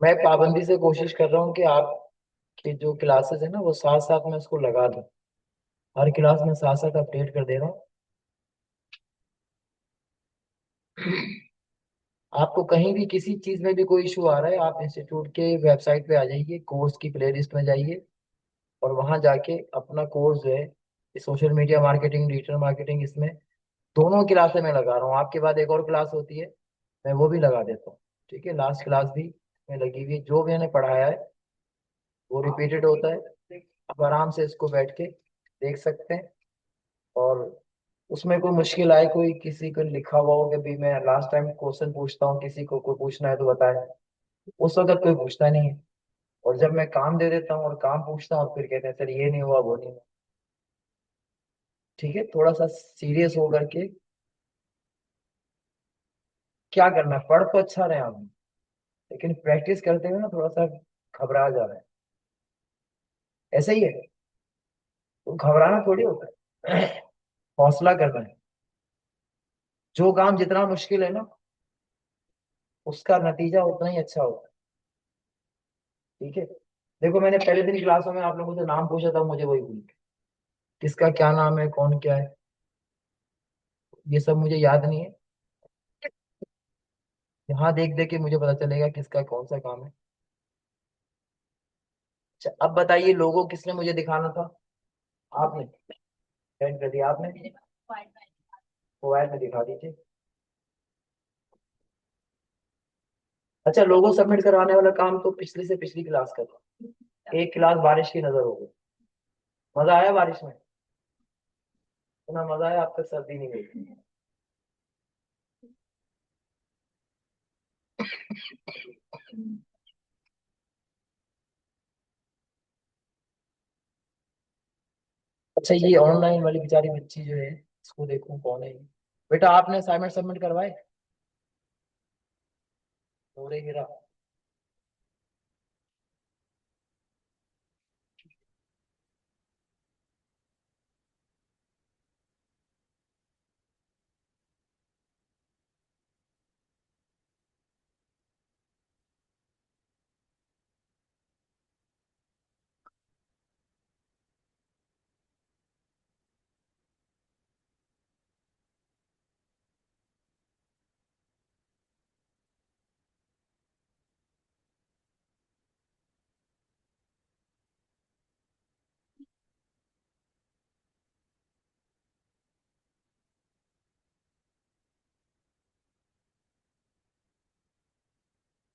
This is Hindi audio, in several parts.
मैं पाबंदी से कोशिश कर रहा हूँ कि आपकी जो क्लासेस है ना वो साथ साथ में उसको लगा दूं। हर क्लास में साथ साथ अपडेट कर दे रहा हूँ। आपको कहीं भी किसी चीज में भी कोई इशू आ रहा है, आप इंस्टीट्यूट के वेबसाइट पे आ जाइए, कोर्स की प्लेलिस्ट में जाइए और वहां जाके अपना कोर्स जो है social media marketing, digital marketing, इसमें दोनों क्लासें मैं लगा रहा हूँ। आपके बाद एक और क्लास होती है, मैं वो भी लगा देता हूँ। ठीक है, लास्ट क्लास भी मैं लगी हुई है। जो मैंने पढ़ाया है वो रिपीटेड होता है। आप आराम से इसको बैठ के देख सकते हैं। और उसमें कोई मुश्किल आए, कोई किसी को लिखा हुआ हो कि भी मैं लास्ट टाइम क्वेश्चन पूछता हूँ, किसी को कोई पूछना है तो बताए, उस वक्त कोई पूछता नहीं है। और जब मैं काम दे देता हूँ और काम पूछता हूँ और फिर कहते हैं सर ये नहीं हुआ वो नहीं हुआ। ठीक है, थोड़ा सा सीरियस होकर के क्या करना है, पढ़ तो अच्छा रहे आप, लेकिन प्रैक्टिस करते हुए ना थोड़ा सा घबरा जा रहा है। ऐसा ही है, तो घबराना थोड़ी होता है। हौसला करना है। जो काम जितना मुश्किल है ना उसका नतीजा उतना ही अच्छा होता है। ठीक है, देखो मैंने पहले दिन क्लासों में आप लोगों से नाम पूछा था, मुझे वही भूल गए। किसका क्या नाम है, कौन क्या है, ये सब मुझे याद नहीं है। यहाँ देख देख के मुझे पता चलेगा किसका कौन सा काम है। अच्छा, अब बताइए लोगो किसने मुझे दिखाना था? आपने सेंड कर दिया आपने, मोबाइल में दिखा दीजिए। अच्छा, लोगो सबमिट करवाने वाला काम तो पिछली से पिछली क्लास का था। एक क्लास बारिश की नजर हो गई। मजा आया बारिश में? इतना मजा आया, अब तक सर्दी नहीं गई। अच्छा, ये ऑनलाइन वाली बेचारी बच्ची जो है, इसको देखूं कौन है ये। बेटा आपने असाइनमेंट सबमिट करवाए? थोड़े गिरा।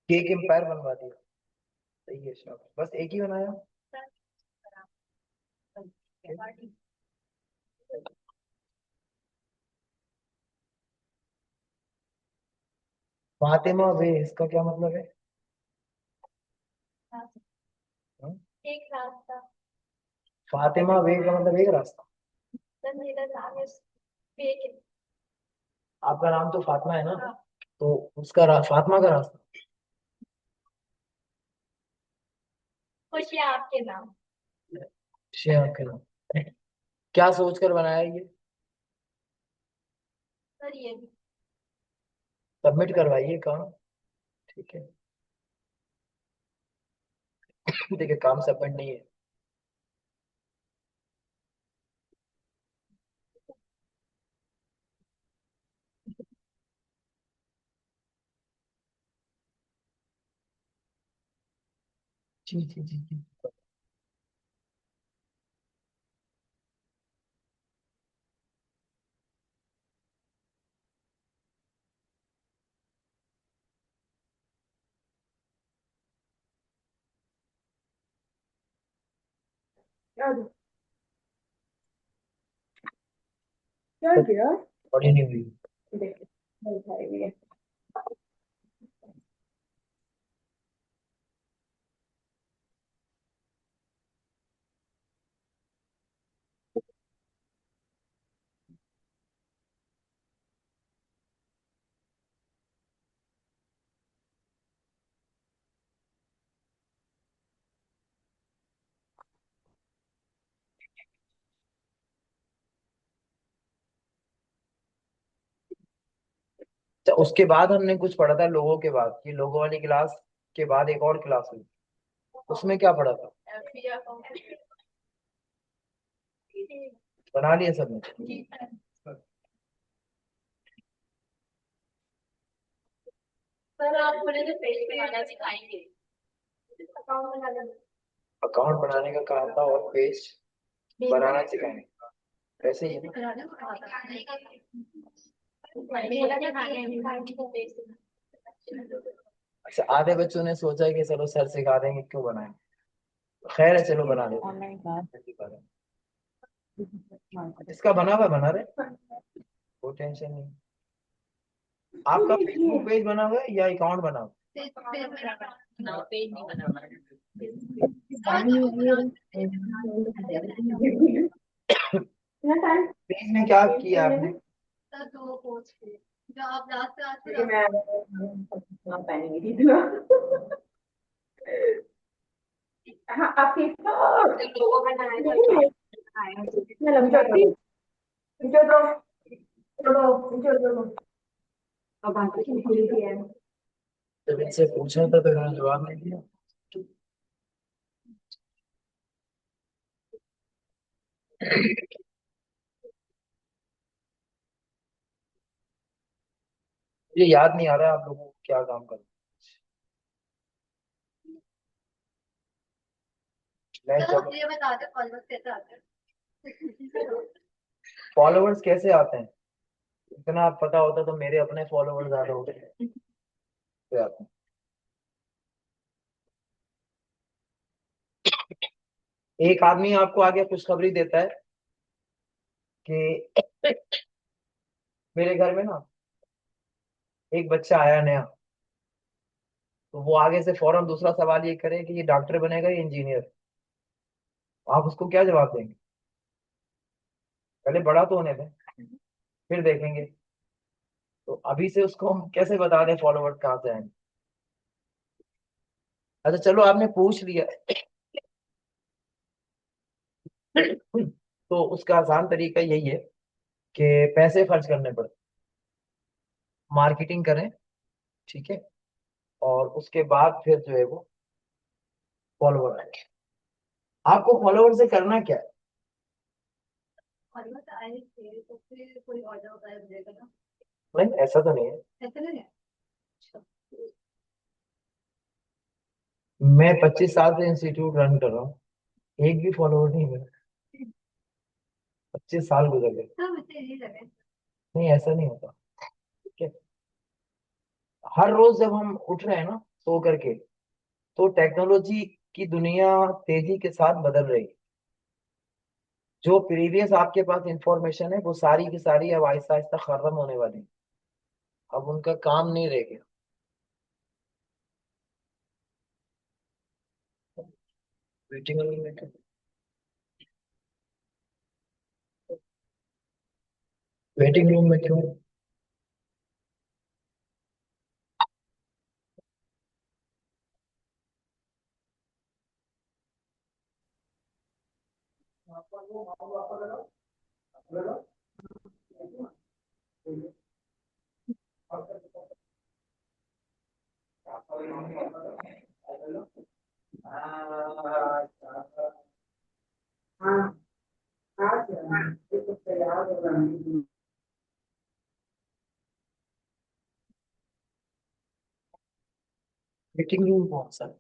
केक एम्पायर बनवा दिया। सही है, शाबाश। बस एक ही बनाया? फातिमा वे, इसका क्या मतलब है? हाँ? एक रास्ता। फातिमा वे का मतलब एक रास्ता। सर मेरा नाम है बेक। आपका नाम तो फातिमा है ना? तो उसका फातिमा का रास्ता। खुशी है आपके नाम। शेयर के नाम। क्या सोचकर बनाया ये? सर ये भी। सबमिट करवाइए काम। ठीक है, देखिए काम सबमिट नहीं है। जी जी जी जी। क्या क्या किया? बड़ी नहीं हुई। देख, नहीं खाएंगे। अच्छा, उसके बाद हमने कुछ पढ़ा था लोगों के बाद, ये लोगों वाली क्लास के बाद एक और क्लास हुई, उसमें क्या पढ़ा था? बना लिया सबने? सर आप बोले थे पेज बनाना सिखाएंगे। अकाउंट बनाना। अकाउंट बनाने का काम था और पेज बनाना सिखाएंगे, वैसे ही है ना? अच्छा, आधे बच्चों ने सोचा कि चलो सर सिखा देंगे, क्यों बनाए। खैर है, चलो बना देते ऑनलाइन क्लास। हैं। इसका बना हुआ बना रहे, कोई टेंशन नहीं। आपका फेसबुक पेज बना हुआ है या अकाउंट बना हुआ पेज नहीं बना। है? पेज में क्या किया आपने? हाँ आप लोगों का बनाया था। जो दो जो दो अब बात खुली थी है। जब इनसे पूछा था तो इन्होंने जवाब नहीं दिया। मुझे याद नहीं आ रहा है आप लोगों को क्या काम करना है। मैं जब ये बता दो फॉलोअर्स कैसे आते हैं। फॉलोवर्स कैसे आते हैं, इतना आप पता होता तो मेरे अपने फॉलोवर्स ज्यादा होते तो आते हैं। एक आदमी आपको आगे खुशखबरी देता है कि मेरे घर में ना एक बच्चा आया नया, तो वो आगे से फौरन दूसरा सवाल ये करे कि ये डॉक्टर बनेगा या इंजीनियर। आप उसको क्या जवाब देंगे? पहले बड़ा तो होने दें, फिर देखेंगे। तो अभी से उसको हम कैसे बता दें फॉलोवर्स कहाँ से आएंगे? अच्छा चलो, आपने पूछ लिया। तो उसका आसान तरीका यही है कि पैसे खर्च करने पड़ते, मार्केटिंग करें, ठीक है, और उसके बाद फिर जो है वो फॉलोवर आएंगे। आपको फॉलोवर से करना क्या है? फॉलोअर्स आए थे तो फिर कोई ऑर्डर होता है मुझे ना। नहीं, ऐसा तो नहीं है। ऐसे नहीं है। मैं 25 साल से इंस्टीट्यूट रन कर रहा हूँ, एक भी फॉलोवर नहीं मिला। 25 साल गुजर गए। सब इतने नहीं लगे। नहीं, ऐसा नहीं होता, ठीक है। हर रोज जब हम उठ रहे हैं ना सो करके, तो टेक्नोलॉजी की दुनिया तेजी के साथ बदल रही है। जो प्रीवियस आपके पास इंफॉर्मेशन है वो सारी की सारी अब आहिस्ता आहिस्ता खत्म होने वाली है। अब उनका काम नहीं रह गया। वेटिंग रूम में क्यों? वेटिंग रूम में क्यों? हाँ हाँ ये तो तैयार हो रहा है। वेटिंग रूम कौन सा है?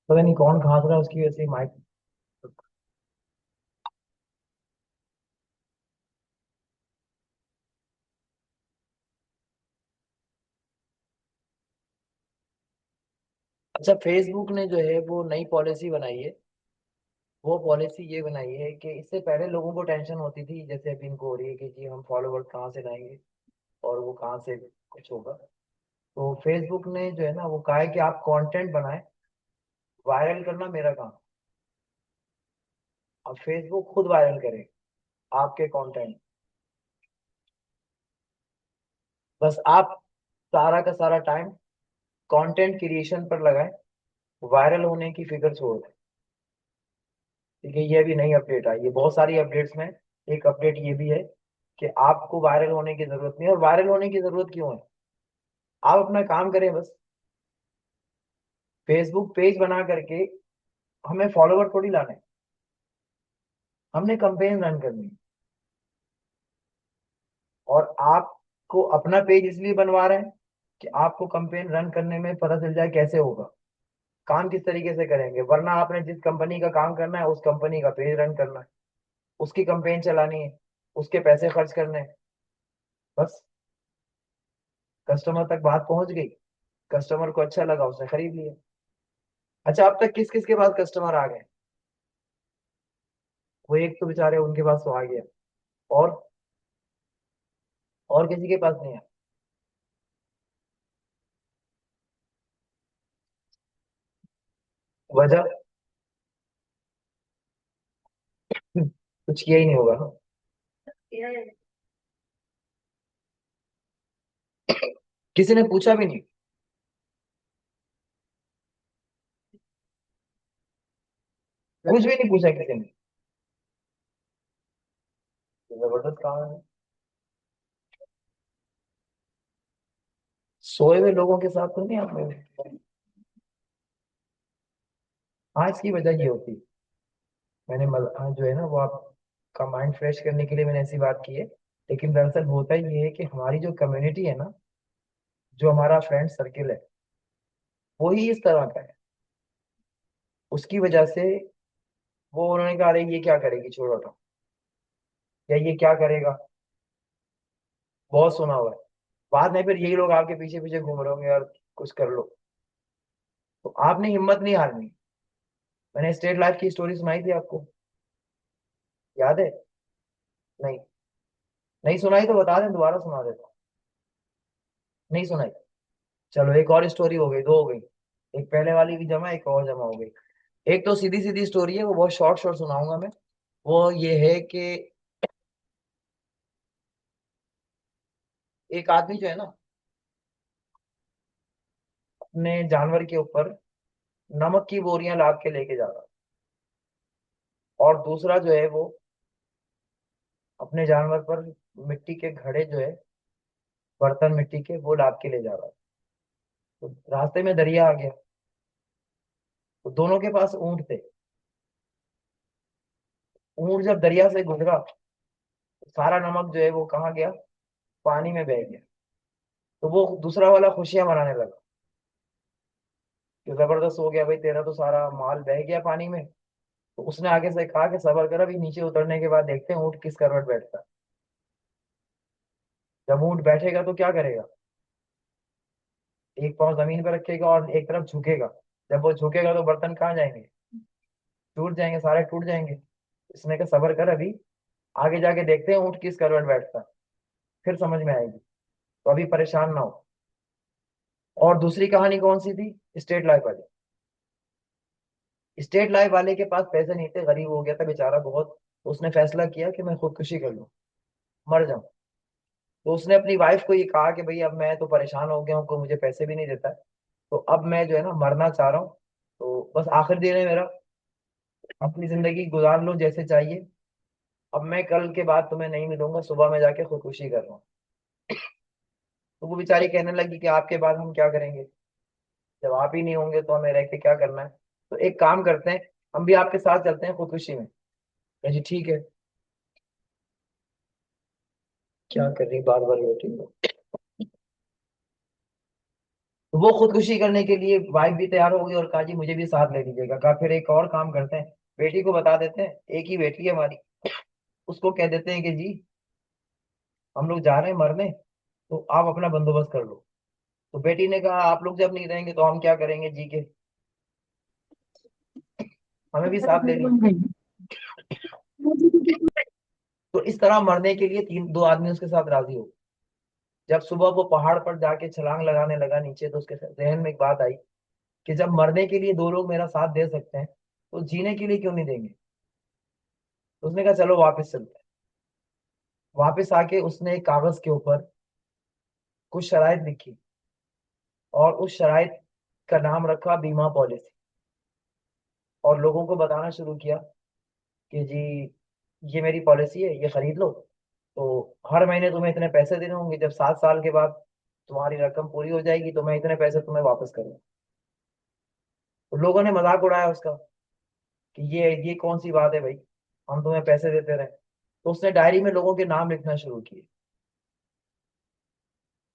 पता नहीं कौन खास रहा है, उसकी वजह से माइक। अच्छा, फेसबुक ने जो है वो नई पॉलिसी बनाई है। वो पॉलिसी ये बनाई है कि इससे पहले लोगों को टेंशन होती थी, जैसे अभी इनको हो रही है कि जी हम फॉलोवर कहाँ से लाएंगे और वो कहाँ से कुछ होगा। तो फेसबुक ने जो है ना वो कहा है कि आप कंटेंट बनाएं, वायरल करना मेरा काम। अब फेसबुक खुद वायरल करे आपके कंटेंट। बस आप सारा का सारा टाइम कंटेंट क्रिएशन पर लगाएं, वायरल होने की फिक्र छोड़ दें। ठीक है, ये भी नई अपडेट आई है, बहुत सारी अपडेट्स में एक अपडेट ये भी है कि आपको वायरल होने की जरूरत नहीं है। और वायरल होने की जरूरत क्यों है? आप अपना काम करें बस। फेसबुक पेज बना करके हमें फॉलोवर थोड़ी लाने हैं, हमने कंपेन रन करनी है। और आपको अपना पेज इसलिए बनवा रहे हैं कि आपको कंपेन रन करने में पता चल जाए कैसे होगा, काम किस तरीके से करेंगे। वरना आपने जिस कंपनी का काम करना है उस कंपनी का पेज रन करना है, उसकी कंपेन चलानी है, उसके पैसे खर्च करने हैं। बस कस्टमर तक बात पहुंच गई, कस्टमर को अच्छा लगा, उसने खरीद लिया। अच्छा, अब तक किस किस के पास कस्टमर आ गए? वो एक तो बेचारे उनके पास तो आ गया, और किसी के पास नहीं है। वजह कुछ किया ही नहीं होगा ना। किसी ने पूछा भी नहीं? कुछ भी नहीं पूछा किसी ने? तो जबरदस्त काम है। सोए हुए लोगों के साथ तो नहीं आप? हाँ, इसकी वजह ये होती है। हाँ, जो है ना, वो आपका माइंड फ्रेश करने के लिए मैंने ऐसी बात की है। लेकिन दरअसल होता ये है कि हमारी जो कम्युनिटी है ना, जो हमारा फ्रेंड सर्किल है, वो ही इस तरह का है। उसकी वजह से वो उन्होंने कहा, अरे ये क्या करेगी, छोड़ो तो, या ये क्या करेगा, बहुत सुना हुआ है। बाद में फिर यही लोग आपके पीछे पीछे घूम रहे होंगे, यार कुछ कर लो। तो आपने हिम्मत नहीं हारनी। मैंने स्टेट लाइफ की स्टोरी सुनाई थी आपको, याद है? नहीं? नहीं सुनाई तो बता दें, दोबारा सुना देता हूँ। नहीं सुनाई? चलो, एक और स्टोरी हो गई, दो हो गई। एक पहले वाली भी जमा, एक और जमा हो गई। एक तो सीधी सीधी स्टोरी है, वो बहुत शॉर्ट शॉर्ट सुनाऊंगा मैं। वो ये है कि एक आदमी जो है ना, अपने जानवर के ऊपर नमक की बोरियां लाद के लेके जा रहा है। और दूसरा जो है वो अपने जानवर पर मिट्टी के घड़े जो है, बर्तन मिट्टी के, वो लाद के ले जा रहा है। तो रास्ते में दरिया आ गया। तो दोनों के पास ऊंट थे। ऊंट जब दरिया से गुजरा तो सारा नमक जो है वो कहाँ गया? पानी में बह गया। तो वो दूसरा वाला खुशियां मनाने लगा कि जबरदस्त हो गया भाई, तेरा तो सारा माल बह गया पानी में। तो उसने आगे से कहा कि सबर कर, अभी नीचे उतरने के बाद देखते हैं ऊँट किस करवट बैठता है। जब ऊँट बैठेगा तो क्या करेगा? एक पाँव जमीन पर रखेगा और एक तरफ झुकेगा। जब वो झुकेगा तो बर्तन कहाँ जाएंगे? टूट जाएंगे, सारे टूट जाएंगे। इसने कहा सबर कर, अभी आगे जाके देखते हैं ऊँट किस करवट बैठता है, फिर समझ में आएगी। तो अभी परेशान ना हो। और दूसरी कहानी कौन सी थी? स्टेट लाइफ वाली। स्टेट लाइफ वाले के पास पैसे नहीं थे, गरीब हो गया था बेचारा बहुत। तो उसने फैसला किया कि मैं खुदकुशी कर लूं, मर जाऊं। तो उसने अपनी वाइफ को ये कहा कि भाई अब मैं तो परेशान हो गया हूँ, कोई मुझे पैसे भी नहीं देता है, तो अब मैं जो है ना मरना चाह रहा हूँ। तो बस आखिर दिन है मेरा, अपनी जिंदगी गुजार लो जैसे चाहिए। अब मैं कल के बाद तुम्हें नहीं मिलूंगा, सुबह में जाके खुदकुशी कर रहा हूँ। तो वो बेचारी कहने लगी कि आपके बाद हम क्या करेंगे, जब आप ही नहीं होंगे तो हमें रह के क्या करना है। तो एक काम करते हैं, हम भी आपके साथ चलते हैं खुदकुशी में। कहा, जी ठीक है। क्या कर रही बार बार बैठी हो? तो वो खुदकुशी करने के लिए वाइफ भी तैयार हो गई और कहा, जी मुझे भी साथ ले लीजिएगा। कहा, फिर एक और काम करते हैं, बेटी को बता देते हैं, एक ही बेटी है हमारी, उसको कह देते हैं कि जी हम लोग जा रहे हैं मरने, तो आप अपना बंदोबस्त कर लो। तो बेटी ने कहा, आप लोग जब नहीं रहेंगे तो हम क्या करेंगे जी के, हमें भी साथ ले लीजिए। तो इस तरह मरने के लिए तीन दो आदमी उसके साथ राजी हो। जब सुबह वो पहाड़ पर जाके छलांग लगाने लगा नीचे, तो उसके जहन में एक बात आई कि जब मरने के लिए दो लोग मेरा साथ दे सकते हैं, तो जीने के लिए क्यों नहीं देंगे। तो उसने कहा चलो वापस चलते हैं। वापस आके उसने एक कागज के ऊपर कुछ शराइत लिखी और उस शराइत का नाम रखा बीमा पॉलिसी, और लोगों को बताना शुरू किया कि जी ये मेरी पॉलिसी है, ये खरीद लो, तो हर महीने तुम्हें इतने पैसे देने होंगे, जब 7 साल के बाद तुम्हारी रकम पूरी हो जाएगी तो मैं इतने पैसे तुम्हें वापस करूंगा। तो लोगों ने मजाक उड़ाया उसका कि ये कौन सी बात है भाई, हम तुम्हें पैसे देते रहे। तो उसने डायरी में लोगों के नाम लिखना शुरू किए।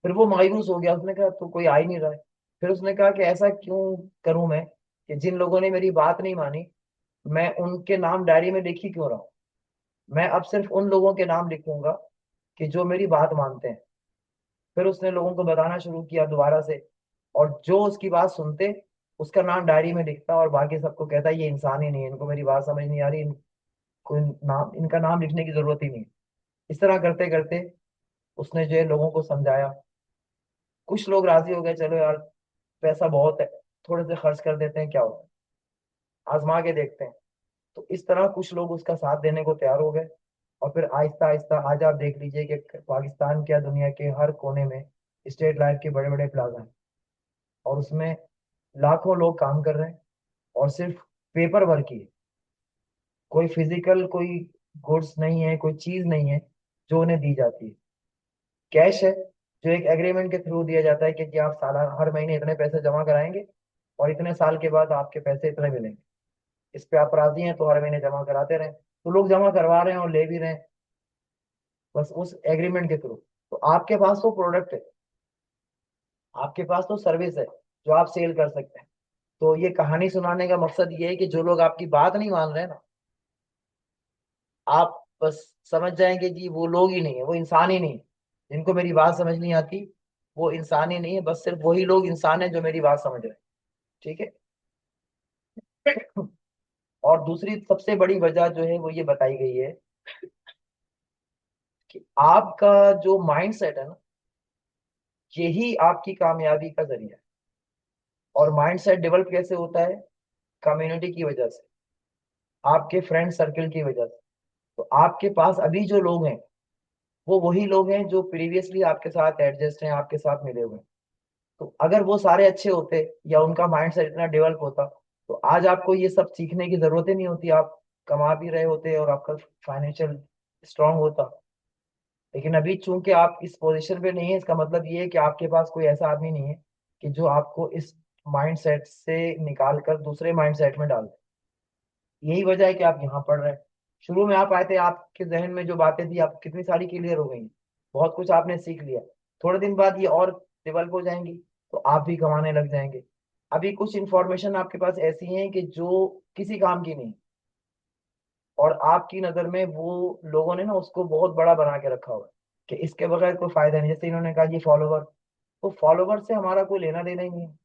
फिर वो मायूस हो गया, उसने कहा तो कोई आ ही नहीं रहा है। फिर उसने कहा कि ऐसा क्यों करूं मैं कि जिन लोगों ने मेरी बात नहीं मानी, मैं उनके नाम डायरी में लिख ही क्यों रहा हूं। मैं अब सिर्फ उन लोगों के नाम लिखूंगा कि जो मेरी बात मानते हैं। फिर उसने लोगों को बताना शुरू किया दोबारा से, और जो उसकी बात सुनते उसका नाम डायरी में लिखता, और बाकी सबको कहता ये इंसान ही नहीं है, इनको मेरी बात समझ नहीं आ रही, कोई नाम, इनका नाम लिखने की जरूरत ही नहीं है। इस तरह करते करते उसने जो है लोगों को समझाया। कुछ लोग राजी हो गए, चलो यार पैसा बहुत है, थोड़े से खर्च कर देते हैं, क्या होता है, आजमा के देखते हैं। तो इस तरह कुछ लोग उसका साथ देने को तैयार हो गए। और फिर आहिस्ता आहिस्ता आज आप देख लीजिए कि पाकिस्तान क्या दुनिया के हर कोने में स्टेट लाइफ के बड़े बड़े प्लाजा हैं, और उसमें लाखों लोग काम कर रहे हैं, और सिर्फ पेपर वर्क ही है। कोई फिजिकल कोई गुड्स नहीं है, कोई चीज नहीं है जो उन्हें दी जाती है। कैश है जो एक एग्रीमेंट के थ्रू दिया जाता है कि आप साला हर महीने इतने पैसे जमा कराएंगे और इतने साल के बाद आपके पैसे इतने मिलेंगे। इस पे आप राजी हैं तो हर महीने जमा कराते रहें, तो लोग जमा करवा रहे हैं और ले भी रहे हैं, बस उस एग्रीमेंट के थ्रू। तो आपके पास तो प्रोडक्ट है, आपके पास तो सर्विस है जो आप सेल कर सकते हैं। तो ये कहानी सुनाने का मकसद ये है कि जो लोग आपकी बात नहीं मान रहे हैं ना, आप बस समझ जाएंगे जी वो लोग ही नहीं है, वो इंसान ही नहीं है। जिनको मेरी बात समझ नहीं आती वो इंसान ही नहीं है, बस सिर्फ वही लोग इंसान है जो मेरी बात समझ रहे हैं। ठीक है। और दूसरी सबसे बड़ी वजह जो है वो ये बताई गई है कि आपका जो माइंड सेट है ना, यही आपकी कामयाबी का जरिया है। और माइंड सेट डेवलप कैसे होता है? कम्युनिटी की वजह से, आपके फ्रेंड सर्कल की वजह से। तो आपके पास अभी जो लोग हैं वो वही लोग हैं जो प्रीवियसली आपके साथ एडजस्ट हैं, आपके साथ मिले हुए हैं। तो अगर वो सारे अच्छे होते या उनका माइंड सेट इतना डेवलप होता तो आज आपको ये सब सीखने की जरूरत ही नहीं होती, आप कमा भी रहे होते और आपका फाइनेंशियल स्ट्रांग होता। लेकिन अभी चूंकि आप इस पोजीशन पे नहीं है, इसका मतलब ये है कि आपके पास कोई ऐसा आदमी नहीं है कि जो आपको इस माइंड सेट से निकाल कर दूसरे माइंड सेट में डाल दे। यही वजह है कि आप यहाँ पढ़ रहे हैं। शुरू में आप आए थे, आपके जहन में जो बातें थी आप कितनी सारी क्लियर हो गई, बहुत कुछ आपने सीख लिया। थोड़े दिन बाद ये और डेवलप हो जाएंगी, तो आप भी कमाने लग जाएंगे। अभी कुछ इंफॉर्मेशन आपके पास ऐसी है कि जो किसी काम की नहीं, और आपकी नजर में वो लोगों ने ना उसको बहुत बड़ा बना के रखा हुआ है कि इसके बगैर कोई फायदा नहीं। जैसे इन्होंने कहा जी फॉलोवर, तो फॉलोवर से हमारा कोई लेना देना ही नहीं है।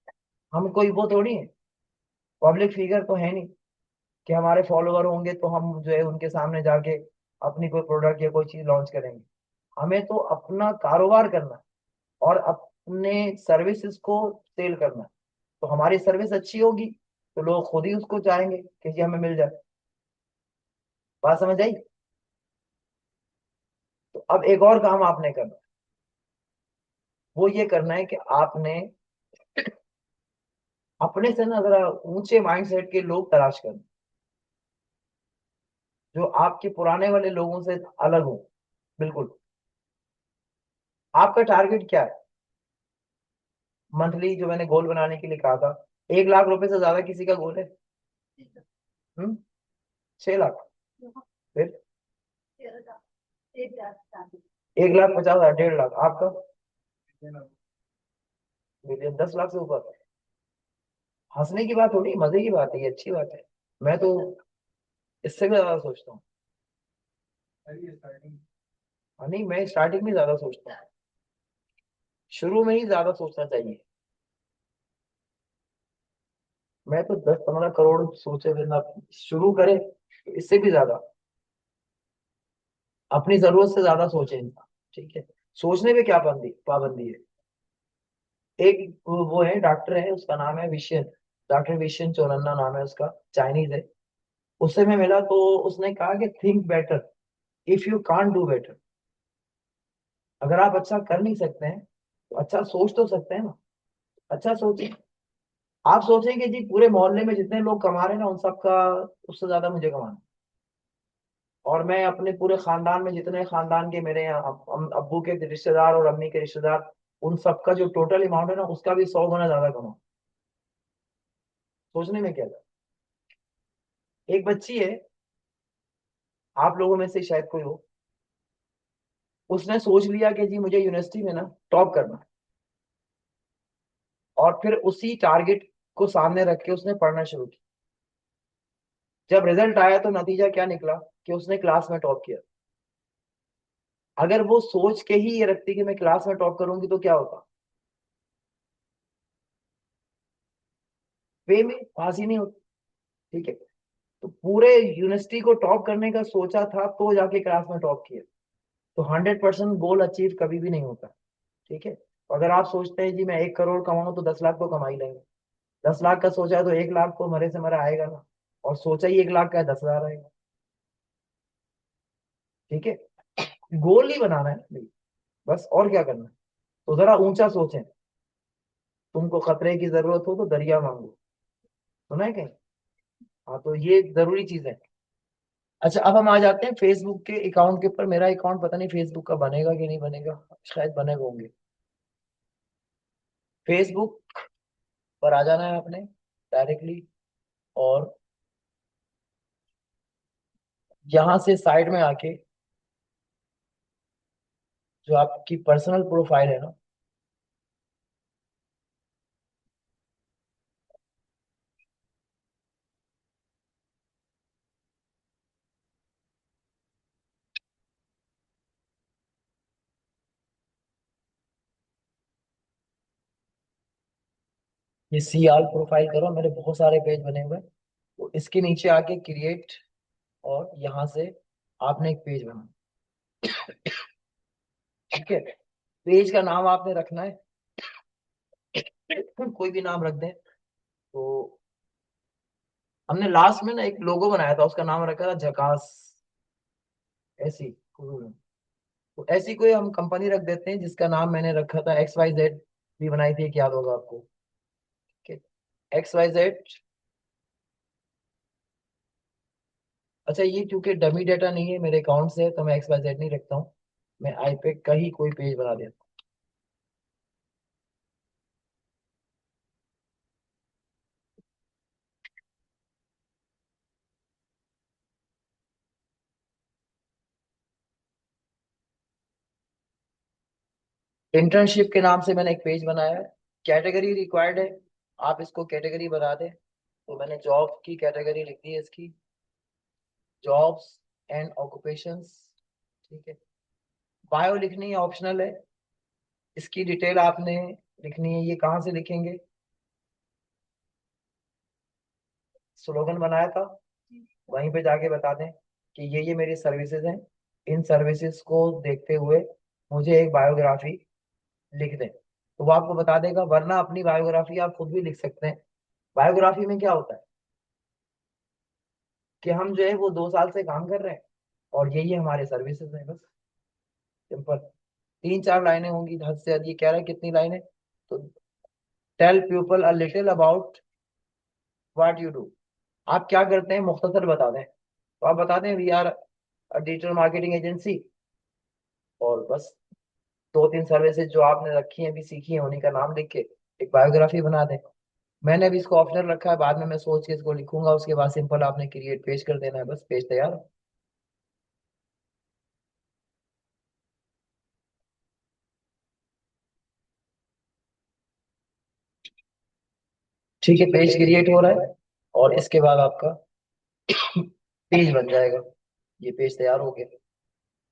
हम कोई वो थोड़ी है, पब्लिक फिगर तो है नहीं कि हमारे फॉलोवर होंगे तो हम जो है उनके सामने जाके अपनी कोई प्रोडक्ट या कोई चीज लॉन्च करेंगे। हमें तो अपना कारोबार करना है और अपने सर्विसेज को सेल करना है। तो हमारी सर्विस अच्छी होगी तो लोग खुद ही उसको चाहेंगे कि जी हमें मिल जाए। बात समझ आई? तो अब एक और काम आपने करना है, वो ये करना है कि आपने अपने से ना जरा ऊंचे माइंडसेट के लोग तलाश करना, जो आपके पुराने वाले लोगों से अलग हो बिल्कुल। आपका टारगेट क्या है? मंथली जो मैंने गोल बनाने के लिए कहा था, 1 लाख रुपए से ज्यादा किसी का गोल है? 6 लाख? फिर 1,50,000, 1.5 लाख आपका? मिलियन, 10 लाख से ऊपर? हंसने की बात थोड़ी, मजे की बात है, ये अच्छी बात है। मैं तो इससे भी ज्यादा सोचता हूँ। हाँ, नहीं मैं स्टार्टिंग में ज्यादा सोचता हूँ, शुरू में ही ज्यादा सोचना चाहिए। मैं तो 10-15 करोड़ सोचे बिना शुरू करे, इससे भी ज्यादा, अपनी जरूरत से ज्यादा सोचे इंसान। ठीक है। सोचने में क्या पाबंदी पाबंदी है? एक वो है, डॉक्टर है, उसका नाम है विशियन, डॉक्टर विशियन चोरन्ना नाम है उसका, चाइनीज है। उससे मैं मिला तो उसने कहा कि think better if you can't do better. अगर आप अच्छा कर नहीं सकते हैं तो अच्छा सोच तो सकते हैं ना। अच्छा सोचिए। आप सोचेंगे जी पूरे मोहल्ले में जितने लोग कमा रहे हैं ना उन सबका उससे ज्यादा मुझे कमाना है। और मैं अपने पूरे खानदान में जितने खानदान के मेरे यहाँ अब्बू के रिश्तेदार और अम्मी के रिश्तेदार, उन सबका जो टोटल अमाउंट है ना उसका भी 100 गुना ज्यादा कमाऊं। सोचने में क्या था। एक बच्ची है, आप लोगों में से शायद कोई हो, उसने सोच लिया कि जी मुझे यूनिवर्सिटी में ना टॉप करना है। और फिर उसी टारगेट को सामने रख के उसने पढ़ना शुरू किया। जब रिजल्ट आया तो नतीजा क्या निकला कि उसने क्लास में टॉप किया। अगर वो सोच के ही ये रखती कि मैं क्लास में टॉप करूंगी तो क्या होता। वे में पास ही नहीं होती। ठीक है। तो पूरे यूनिवर्सिटी को टॉप करने का सोचा था तो जाके क्लास में टॉप किया। तो 100% गोल अचीव कभी भी नहीं होता। ठीक है। तो अगर आप सोचते हैं जी मैं 1 करोड़ कमाऊं तो 10 लाख तो कमा ही लेंगे। 10 लाख का सोचा है तो 1 लाख को मरे से मरा आएगा ना। और सोचा ही 1 लाख का है, 10 हजार आएगा। ठीक है। गोल ही बनाना है भाई, बस और क्या करना है। तो जरा ऊंचा सोचें। तुमको खतरे की जरूरत हो तो दरिया मांगो। सुना है कहीं। हाँ तो ये जरूरी चीज है। अच्छा अब हम आ जाते हैं फेसबुक के अकाउंट के ऊपर। मेरा अकाउंट पता नहीं फेसबुक का बनेगा कि नहीं बनेगा, शायद बने होंगे। फेसबुक पर आ जाना है आपने डायरेक्टली। और यहाँ से साइड में आके जो आपकी पर्सनल प्रोफाइल है ना, ये सी आल प्रोफाइल करो। मेरे बहुत सारे पेज बने हुए हैं। तो इसके नीचे आके क्रिएट, और यहाँ से आपने एक पेज बना। ठीक है। पेज का नाम आपने रखना है कोई भी नाम रख दें। तो हमने लास्ट में ना एक लोगो बनाया था, उसका नाम रखा था झकास। ऐसी तो ऐसी कोई हम कंपनी रख देते हैं जिसका नाम मैंने रखा था XYZ। भी बनाई थी, एक याद होगा आपको। ठीक है। XYZ। अच्छा ये क्योंकि डमी डेटा नहीं है मेरे अकाउंट से तो मैं XYZ नहीं रखता हूँ। मैं आईपैक का ही कोई पेज बना देता हूँ। इंटर्नशिप के नाम से मैंने एक पेज बनाया है। कैटेगरी रिक्वायर्ड है, आप इसको कैटेगरी बना दें। तो मैंने जॉब की कैटेगरी लिख दी है इसकी, जॉब्स एंड ऑक्यूपेशंस। ठीक है। बायो लिखनी है, ऑप्शनल है। इसकी डिटेल आपने लिखनी है। ये कहाँ से लिखेंगे। स्लोगन बनाया था, वहीं पे जाके बता दें कि ये मेरी सर्विसेज हैं। इन सर्विसेज को देखते हुए मुझे एक बायोग्राफी लिख दें। तो वो आपको बता देगा, वरना अपनी बायोग्राफी आप खुद भी लिख सकते हैं। बायोग्राफी में क्या होता है कि हम जो है वो 2 साल से काम कर रहे हैं और यही हमारे सर्विसेज हैं, बस सिंपल। 3-4 लाइनें होंगी हद से ज्यादा। ये कह रहा है कितनी लाइनें। तो tell people a little about what you do. आप क्या करते हैं मुख्तसर बता दें। तो आप बता दें we are digital marketing agency. और बस 2-3 सर्विसेज जो आपने रखी हैं, अभी सीखी हैं, उन्हीं का नाम लिख के एक बायोग्राफी बना दें। मैंने अभी इसको ऑप्शनल रखा है, बाद में मैं सोच के इसको लिखूंगा। उसके बाद सिंपल आपने क्रिएट पेज कर देना है, बस पेज तैयार। ठीक है, पेज क्रिएट हो रहा है और इसके बाद आपका पेज बन जाएगा। ये पेज तैयार हो गया।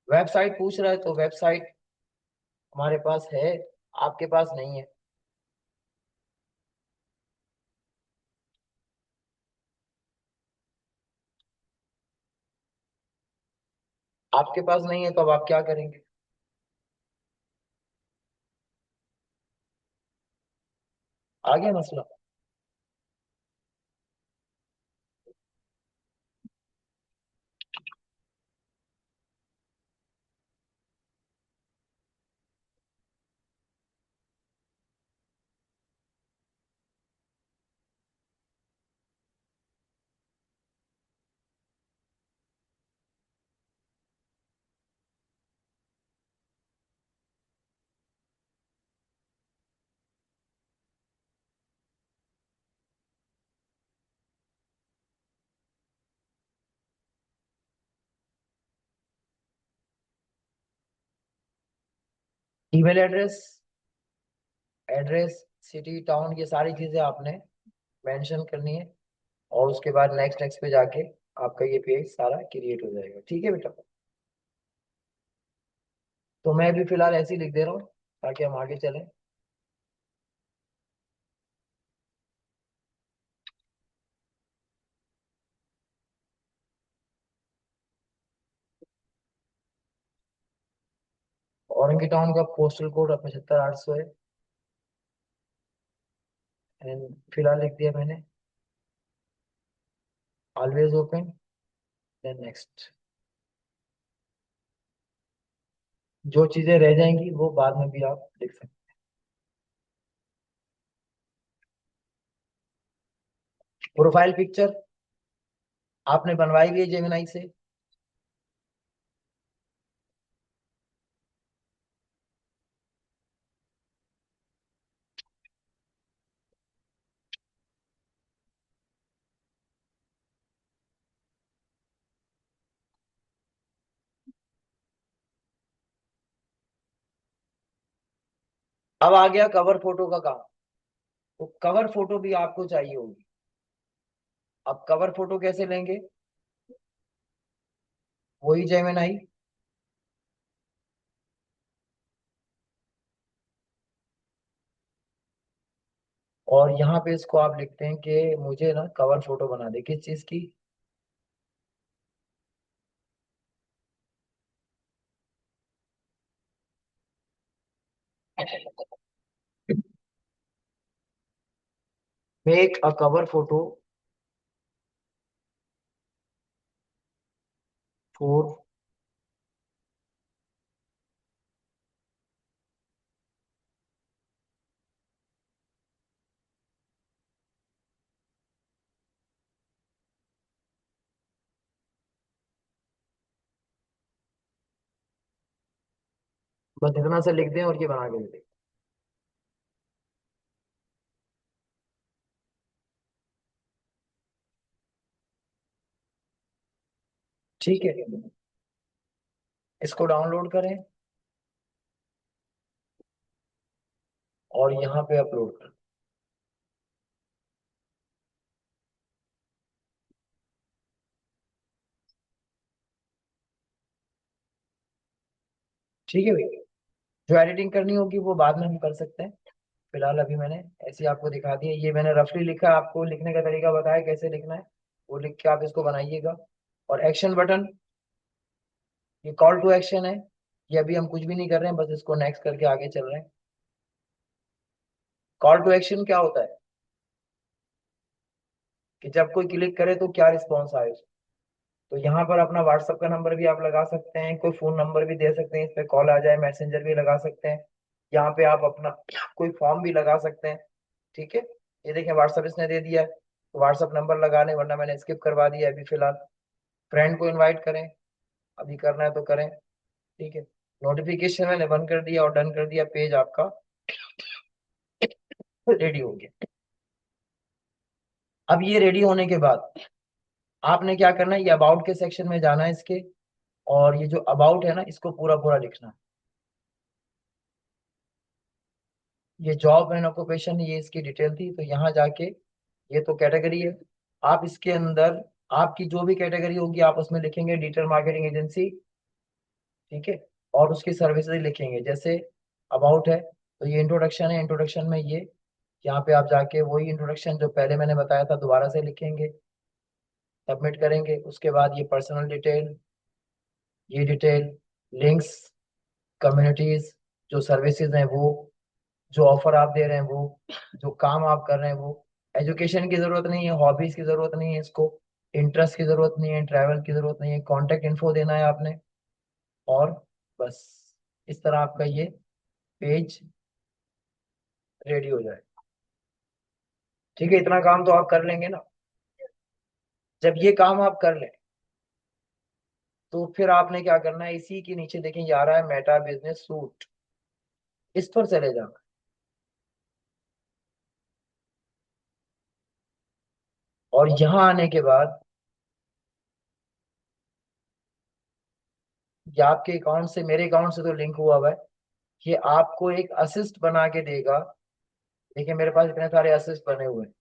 वेबसाइट पूछ रहा है तो वेबसाइट हमारे पास है, आपके पास नहीं है। आपके पास नहीं है तो अब आप क्या करेंगे। आ गया मसला। Email address, address, city, town, ये सारी चीजें आपने मेंशन करनी है। और उसके बाद नेक्स्ट नेक्स्ट पे जाके आपका ये पेज सारा क्रिएट हो जाएगा। ठीक है बेटा। तो मैं भी फिलहाल ऐसे ही लिख दे रहा हूँ ताकि हम आगे चलें। औरंगी टाउन का पोस्टल कोड 75,800 है। एंड फिलहाल लिख दिया मैंने, ऑलवेज ओपन, देन नेक्स्ट। जो चीजें रह जाएंगी वो बाद में भी आप लिख सकते हैं। प्रोफाइल पिक्चर आपने बनवाई हुई है जेमिनाई से। अब आ गया कवर फोटो का काम। तो कवर फोटो भी आपको चाहिए होगी। अब कवर फोटो कैसे लेंगे? वही जेमिनाई, और यहाँ पे इसको आप लिखते हैं कि मुझे ना कवर फोटो बना दे, किस चीज की? Make a cover photo for, बस इतना सा लिख दें और ये बना के दे दें। ठीक है, इसको डाउनलोड करें और यहाँ पे अपलोड करें। ठीक है भैया। जो एडिटिंग करनी होगी वो बाद में हम कर सकते हैं। फिलहाल अभी मैंने ऐसे ही आपको दिखा दिया, ये मैंने रफली लिखा, आपको लिखने का तरीका बताया कैसे लिखना है, वो लिख के आप इसको बनाइएगा। और एक्शन बटन, ये कॉल टू एक्शन है। ये अभी हम कुछ भी नहीं कर रहे हैं, बस इसको नेक्स्ट करके आगे चल रहे हैं। कॉल टू एक्शन क्या होता है कि जब कोई क्लिक करे तो क्या रिस्पॉन्स आए उसको। तो यहाँ पर अपना व्हाट्सएप का नंबर भी आप लगा सकते हैं, कोई फोन नंबर भी दे सकते हैं, इस पे कॉल आ जाए, मैसेंजर भी लगा सकते हैं। यहाँ पे आप अपना कोई फॉर्म भी लगा सकते हैं। ठीक है, ये देखें व्हाट्सएप इसने दे दिया है, तो व्हाट्सएप नंबर लगा लें, वरना मैंने स्किप करवा दिया अभी फिलहाल। फ्रेंड को इनवाइट करें, अभी करना है तो करें। ठीक है, नोटिफिकेशन मैंने बंद कर दिया और डन कर दिया, पेज आपका रेडी हो गया। अब ये रेडी होने के बाद आपने क्या करना है, ये अबाउट के सेक्शन में जाना है इसके, और ये जो अबाउट है ना, इसको पूरा पूरा लिखना है। ये जॉब एंड ऑक्यूपेशन, ये इसकी डिटेल थी, तो यहाँ जाके ये तो कैटेगरी है। आप इसके अंदर आपकी जो भी कैटेगरी होगी आप उसमें लिखेंगे डिजिटल मार्केटिंग एजेंसी। ठीक है, और उसकी सर्विसेज लिखेंगे, जैसे अबाउट है तो ये इंट्रोडक्शन है, इंट्रोडक्शन में ये यहाँ पे आप जाके वही इंट्रोडक्शन जो पहले मैंने बताया था दोबारा से लिखेंगे, सबमिट करेंगे। उसके बाद ये पर्सनल डिटेल, ये डिटेल, लिंक्स, कम्युनिटीज, जो सर्विसेज हैं वो, जो ऑफर आप दे रहे हैं वो, जो काम आप कर रहे हैं वो। एजुकेशन की जरूरत नहीं है, हॉबीज की जरूरत नहीं है इसको, इंटरेस्ट की जरूरत नहीं है, ट्रैवल की जरूरत नहीं है, कॉन्टेक्ट इन्फो देना है आपने। और बस इस तरह आपका ये पेज रेडी हो जाए। ठीक है, इतना काम तो आप कर लेंगे ना। जब ये काम आप कर लें तो फिर आपने क्या करना है, इसी के नीचे देखें ये आ रहा है मेटा बिजनेस सूट, इस पर चले जाना। और यहाँ आने के बाद ये आपके अकाउंट से, मेरे अकाउंट से तो लिंक हुआ हुआ है, ये आपको एक असिस्ट बना के देगा। देखिए मेरे पास इतने सारे असिस्ट बने हुए हैं।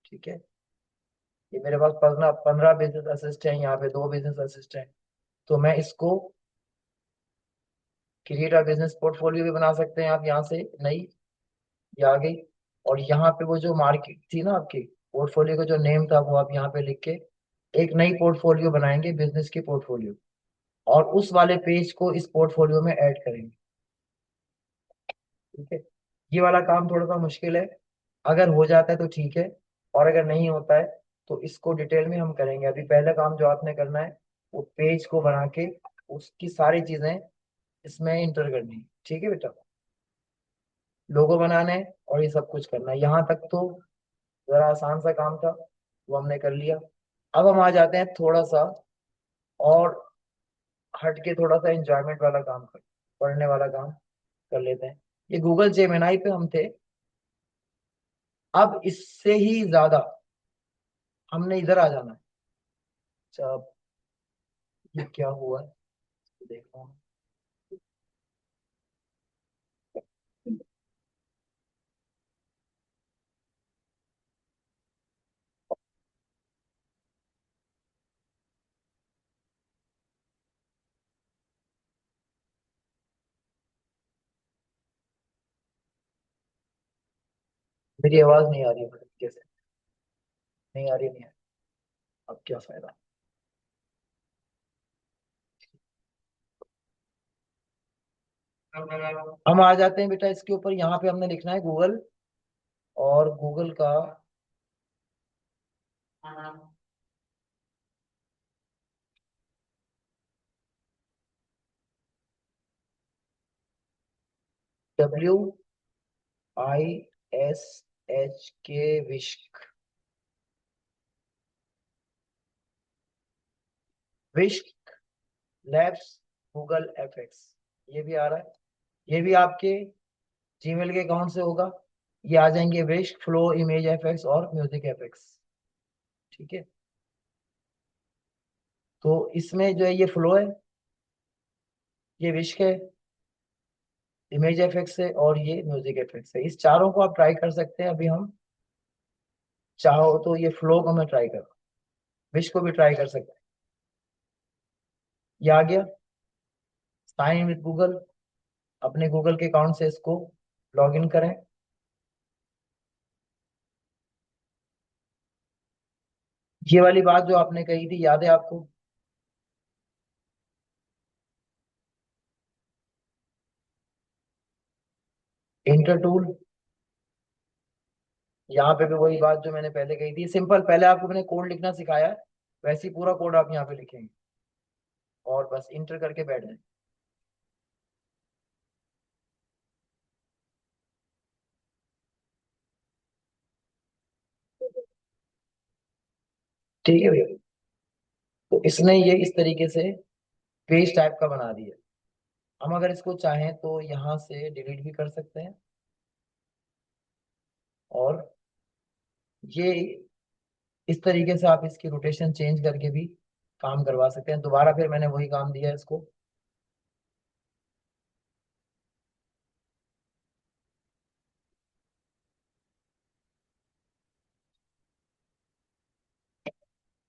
ठीक है, ये मेरे पास 15 बिजनेस असिस्ट है, यहाँ पे 2 बिजनेस असिस्ट है। तो मैं इसको क्रिएट अ बिजनेस पोर्टफोलियो भी बना सकते हैं आप यहाँ से, नई, ये आ गई। और यहाँ पे वो जो मार्केट थी ना आपकी, पोर्टफोलियो का जो नेम था वो आप यहाँ पे लिख के एक नई पोर्टफोलियो बनाएंगे, बिजनेस की पोर्टफोलियो, और उस वाले पेज को इस पोर्टफोलियो में ऐड करेंगे। ठीक है, ये वाला काम थोड़ा सा मुश्किल है, अगर हो जाता है तो ठीक है, और अगर नहीं होता है तो इसको डिटेल में हम करेंगे। अभी पहला काम जो आपने करना है, वो पेज को बना के उसकी सारी चीजें इसमें इंटर करनी है। ठीक है बेटा, लोगो बनाने हैं और ये सब कुछ करना है। यहाँ तक तो जरा आसान सा काम था, वो हमने कर लिया। अब हम आ जाते हैं थोड़ा सा और हट के, थोड़ा सा एंजॉयमेंट वाला काम कर, पढ़ने वाला काम कर लेते हैं। ये गूगल जेमिनाई पे हम थे, अब इससे ही ज्यादा हमने इधर आ जाना है। अच्छा, अब ये क्या हुआ है, देखो। मेरी आवाज नहीं आ रही है मैडम, कैसे नहीं आ रही, नहीं आ रही, अब क्या फायदा। हम आ जाते हैं बेटा इसके ऊपर, यहाँ पे हमने लिखना है गूगल, और गूगल का WISHK, विश्क, विश्क लैब्स गूगल FX, ये भी आ रहा है। ये भी आपके जीमेल के अकाउंट से होगा। ये आ जाएंगे विश्क, फ्लो, इमेज FX और म्यूजिक FX। ठीक है, तो इसमें जो है ये फ्लो है, ये विश्क है, इमेज FX है, और ये म्यूजिक FX है। इस चारों को आप ट्राई कर सकते हैं। अभी हम चाहो तो ये फ्लो को मैं ट्राई कर, विश को भी ट्राई कर सकते हैं। ये आ गया, साइन इन विद गूगल, अपने गूगल के अकाउंट से इसको लॉग इन करें। ये वाली बात जो आपने कही थी, याद है आपको? इंटर टूल, यहाँ पे भी वही बात जो मैंने पहले कही थी, सिंपल। पहले आपको मैंने कोड लिखना सिखाया है, वैसे ही पूरा कोड आप यहाँ पे लिखेंगे और बस इंटर करके बैठ जाए। ठीक है भैया, तो इसने ये इस तरीके से पेज टाइप का बना दिया। हम अगर इसको चाहें तो यहाँ से डिलीट भी कर सकते हैं, और ये इस तरीके से आप इसकी रोटेशन चेंज करके भी काम करवा सकते हैं। दोबारा फिर मैंने वही काम दिया है इसको।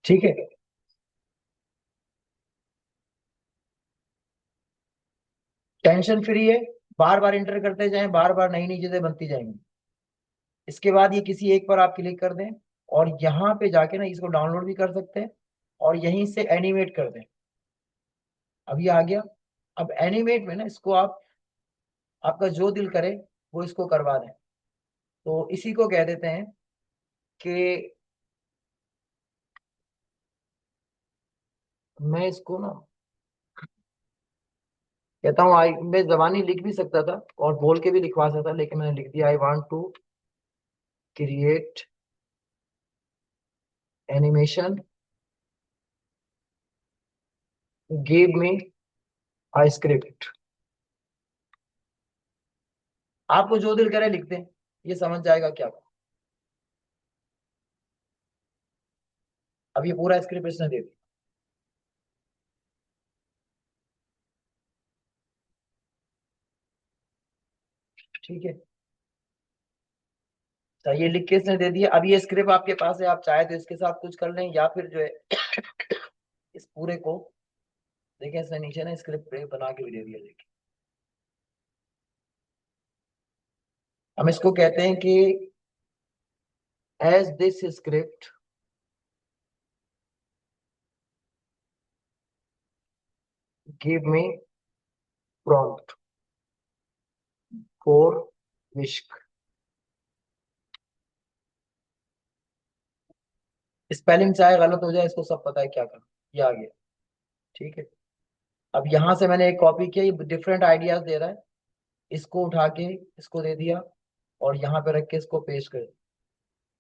ठीक है, टेंशन फ्री है, बार बार इंटर करते जाएं, बार बार नई नई चीजें बनती जाएंगी। इसके बाद ये किसी एक पर आप क्लिक कर दें, और यहाँ पे जाके ना इसको डाउनलोड भी कर सकते हैं, और यहीं से एनिमेट कर दें। अब ये आ गया। अब एनिमेट में ना इसको आप, आपका जो दिल करे वो इसको करवा दें। तो इसी को कह देते हैं कि, मैं इसको ना कहता हूँ, आई मैं जबानी लिख भी सकता था और बोल के भी लिखवा सकता, लेकिन मैंने लिख दिया, I want to create animation, give me a script. आपको जो दिल करे लिख दें, ये समझ जाएगा क्या। अब ये पूरा स्क्रिप्ट इसने दे दिया। ठीक है। तो ये लिख के इसने दे दिया। अब ये स्क्रिप्ट आपके पास है, आप चाहे तो इसके साथ कुछ कर लें, या फिर जो है इस पूरे को, देखिए इसने नीचे ना स्क्रिप्ट बना के भी दे दिया, देखिए। हम इसको कहते हैं कि as this script give me prompt for whisk. Spelling चाहे गलत हो जाए, इसको सब पता है क्या करना। ये आ गया, ठीक है। अब यहां से मैंने एक कॉपी किया, ये डिफरेंट आइडियाज दे रहा है, इसको उठा के इसको दे दिया, और यहाँ पे रख के इसको पेस्ट कर दिया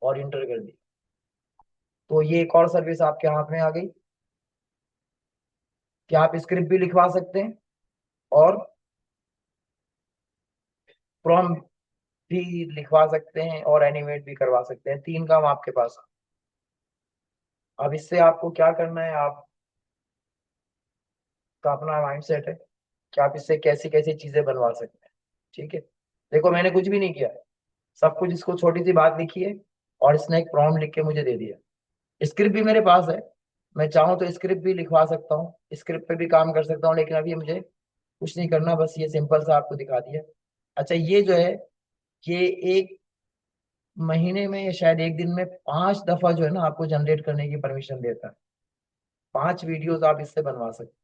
और इंटर कर दिया। तो ये एक और सर्विस आपके हाथ में आ गई कि आप स्क्रिप्ट भी लिखवा सकते हैं और प्रॉम्प्ट भी लिखवा सकते हैं और एनिमेट भी करवा सकते हैं। तीन काम आपके पास। अब इससे आपको क्या करना है, आप का अपना माइंडसेट है कि आप इससे कैसी कैसी चीजें बनवा सकते हैं। ठीक है, देखो मैंने कुछ भी नहीं किया है, सब कुछ इसको छोटी सी बात लिखी है और इसने एक प्रॉम्प्ट लिख के मुझे दे दिया। स्क्रिप्ट भी मेरे पास है, मैं चाहूँ तो स्क्रिप्ट भी लिखवा सकता हूँ, स्क्रिप्ट पे भी काम कर सकता हूँ, लेकिन अभी मुझे कुछ नहीं करना, बस ये सिंपल सा आपको दिखा दिया। अच्छा, ये जो है, ये एक महीने में या शायद एक दिन में 5 दफा जो है ना आपको जनरेट करने की परमिशन देता है। 5 वीडियोस आप इससे बनवा सकते हैं।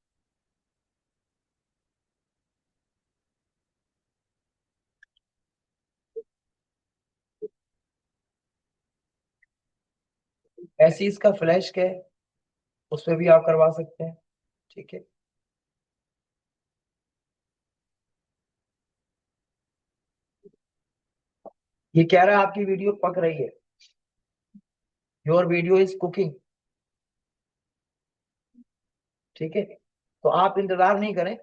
ऐसे ही इसका फ्लैश है, उस पर भी आप करवा सकते हैं। ठीक है, ये कह रहा है आपकी वीडियो पक रही है, योर वीडियो इज कुकिंग। ठीक है, तो आप इंतजार नहीं करें,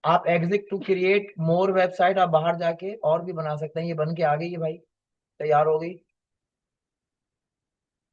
आप exit to create more website, आप बाहर जाके और भी बना सकते हैं। ये बन के आ गई है भाई, तैयार हो गई।